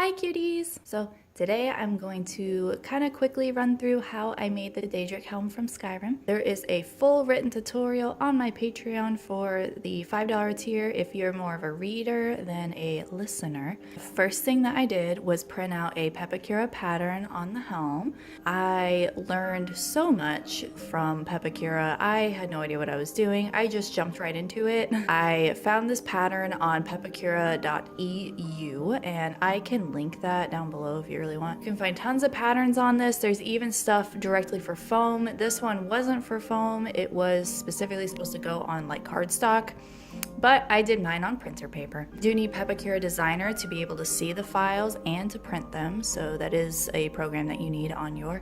Hi cuties! So today I'm going to kind of quickly run through how I made the Daedric helm from Skyrim. There is a full written tutorial on my Patreon for the $5 tier if you're more of a reader than a listener. The first thing that I did was print out a Pepakura pattern on the helm. I learned so much from Pepakura. I had no idea what I was doing. I just jumped right into it. I found this pattern on pepakura.eu and I can link that down below if you really want. You can find tons of patterns on this. There's even stuff directly for foam. This one wasn't for foam. It was specifically supposed to go on like cardstock, but I did mine on printer paper. You do need Pepakura Designer to be able to see the files and to print them, so that is a program that you need on your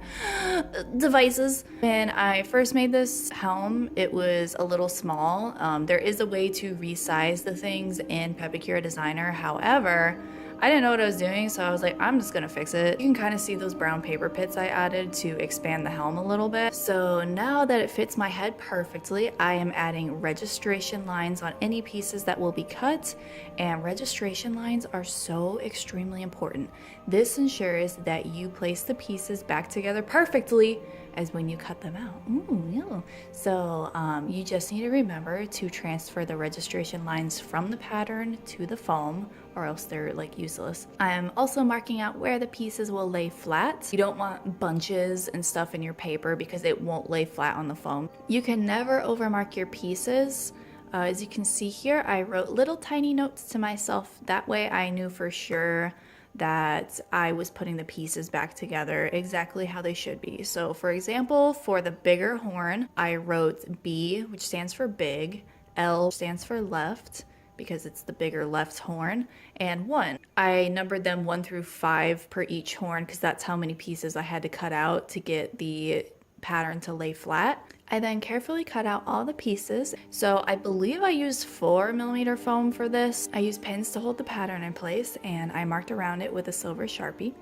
devices. When I first made this helm, it was a little small. There is a way to resize the things in Pepakura Designer. However, I didn't know what I was doing, so I was like, I'm just gonna fix it. You can kind of see those brown paper pits I added to expand the helm a little bit. So now that it fits my head perfectly, I am adding registration lines on any pieces that will be cut, and registration lines are so extremely important. This ensures that you place the pieces back together perfectly as when you cut them out. Ooh, yeah. So you just need to remember to transfer the registration lines from the pattern to the foam, or else they're like useless. I'm also marking out where the pieces will lay flat. You don't want bunches and stuff in your paper because it won't lay flat on the foam. You can never overmark your pieces. As you can see here, I wrote little tiny notes to myself. That way I knew for sure that I was putting the pieces back together exactly how they should be. So for example, for the bigger horn, I wrote B, which stands for big, L stands for left, because it's the bigger left horn, and 1. I numbered them 1 through 5 per each horn because that's how many pieces I had to cut out to get the pattern to lay flat. I then carefully cut out all the pieces. So I believe I used 4mm foam for this. I used pins to hold the pattern in place, and I marked around it with a silver Sharpie,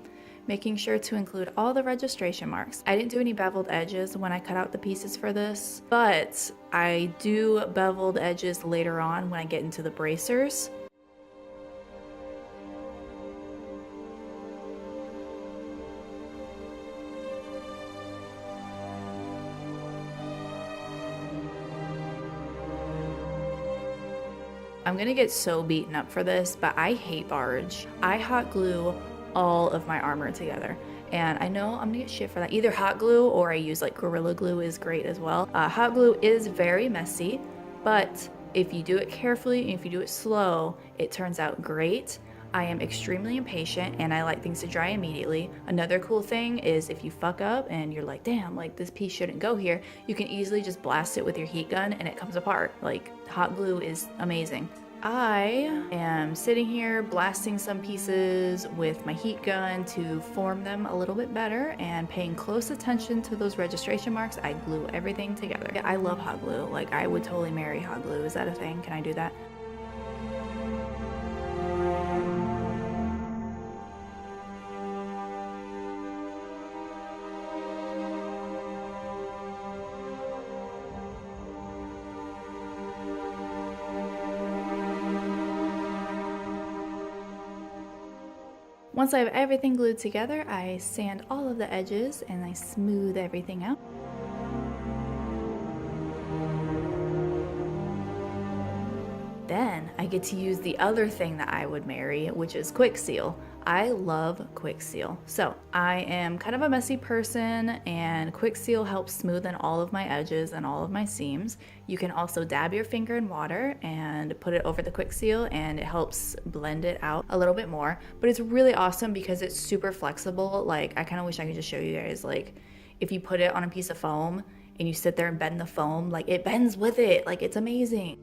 making sure to include all the registration marks. I didn't do any beveled edges when I cut out the pieces for this, but I do beveled edges later on when I get into the bracers. I'm gonna get so beaten up for this, but I hate barge. I hot glue all of my armor together, and I know I'm gonna get shit for that. Either hot glue or I use like Gorilla Glue is great as well. Hot glue is very messy, but if you do it carefully and if you do it slow, it turns out great. I am extremely impatient and I like things to dry immediately. Another cool thing is if you fuck up and you're like, damn, like this piece shouldn't go here, you can easily just blast it with your heat gun and it comes apart. Like, hot glue is amazing. I am sitting here blasting some pieces with my heat gun to form them a little bit better and paying close attention to those registration marks. I glue everything together. I love hot glue. Like, I would totally marry hot glue. Is that a thing? Can I do that? Once I have everything glued together, I sand all of the edges and I smooth everything out. Then I get to use the other thing that I would marry, which is quick seal. I love quick seal. So I am kind of a messy person, and quick seal helps smoothen all of my edges and all of my seams. You can also dab your finger in water and put it over the quick seal, and it helps blend it out a little bit more. But it's really awesome because it's super flexible. Like, I kind of wish I could just show you guys, like, if you put it on a piece of foam and you sit there and bend the foam, like, it bends with it. Like, it's amazing.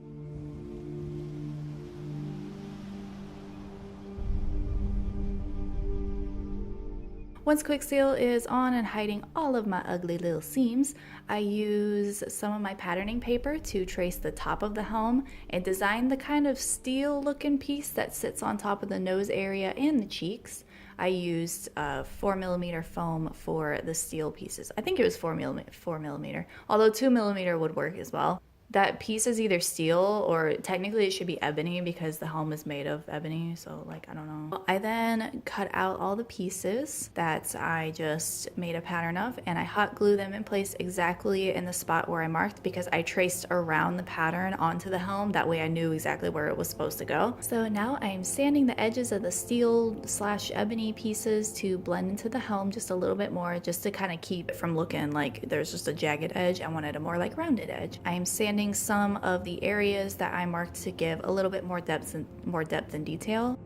Once quick seal is on and hiding all of my ugly little seams, I use some of my patterning paper to trace the top of the helm and design the kind of steel looking piece that sits on top of the nose area and the cheeks. I used 4mm foam for the steel pieces. I think it was 4mm, although 2mm would work as well. That piece is either steel or technically it should be ebony because the helm is made of ebony. So like, I don't know. I then cut out all the pieces that I just made a pattern of, and I hot glue them in place exactly in the spot where I marked because I traced around the pattern onto the helm. That way I knew exactly where it was supposed to go. So now I'm sanding the edges of the steel / ebony pieces to blend into the helm just a little bit more, just to kind of keep it from looking like there's just a jagged edge. I wanted a more like rounded edge. I am sanding some of the areas that I marked to give a little bit more depth and detail.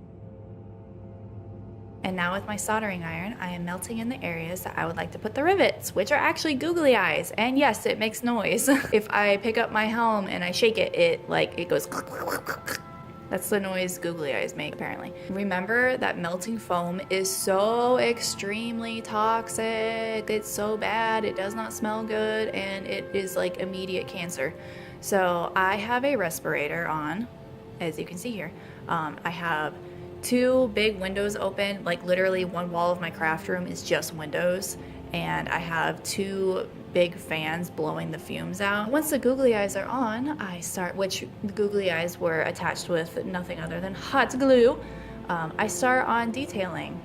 And now with my soldering iron, I am melting in the areas that I would like to put the rivets, which are actually googly eyes. And yes, it makes noise. If I pick up my helm and I shake it, it goes. That's the noise googly eyes make, apparently. Remember that melting foam is so extremely toxic. It's so bad. It does not smell good, and it is like immediate cancer. So I have a respirator on, as you can see here. I have 2 big windows open, like literally one wall of my craft room is just windows, and I have 2 big fans blowing the fumes out. Once the googly eyes are on, which the googly eyes were attached with nothing other than hot glue, I start on detailing.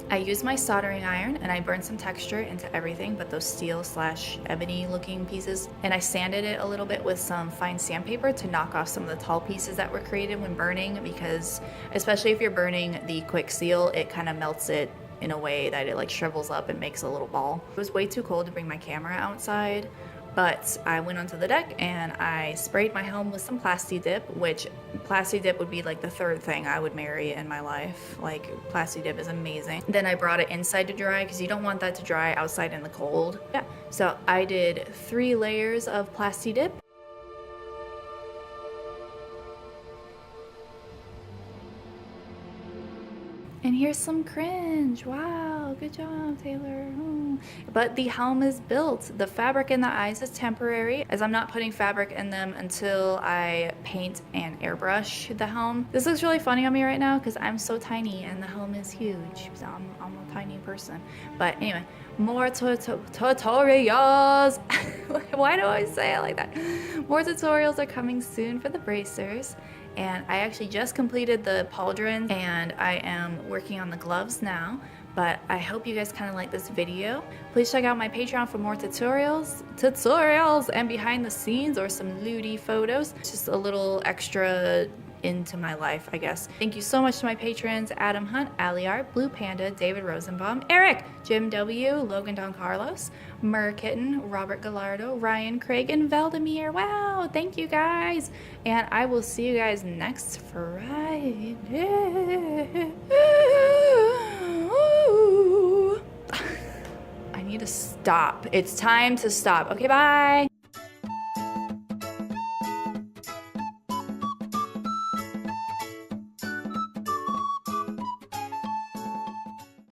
I use my soldering iron and I burn some texture into everything but those steel / ebony looking pieces, and I sanded it a little bit with some fine sandpaper to knock off some of the tall pieces that were created when burning, because especially if you're burning the quick seal, it kind of melts it in a way that it like shrivels up and makes a little ball. It was way too cold to bring my camera outside, but I went onto the deck and I sprayed my helm with some Plasti Dip, which Plasti Dip would be like the 3rd thing I would marry in my life. Like, Plasti Dip is amazing. Then I brought it inside to dry because you don't want that to dry outside in the cold. Yeah, so I did 3 layers of Plasti Dip. And here's some cringe. Wow, good job, Taylor. But the helm is built. The fabric in the eyes is temporary, as I'm not putting fabric in them until I paint and airbrush the helm. This looks really funny on me right now because I'm so tiny and the helm is huge. So I'm a tiny person. But anyway, more tutorials. Why do I say it like that? More tutorials are coming soon for the bracers. And I actually just completed the pauldrons and I am working on the gloves now. But I hope you guys kind of like this video. Please check out my Patreon for more tutorials and behind the scenes or some lewdy photos. It's just a little extra into my life, I guess. Thank you so much to my patrons: Adam Hunt, Aliar, Blue Panda, David Rosenbaum, Eric, Jim W, Logan Don Carlos, Mer Kitten, Robert Gallardo, Ryan Craig, and Valdemir. Wow, thank you guys. And I will see you guys next Friday. I need to stop. It's time to stop. Okay, bye.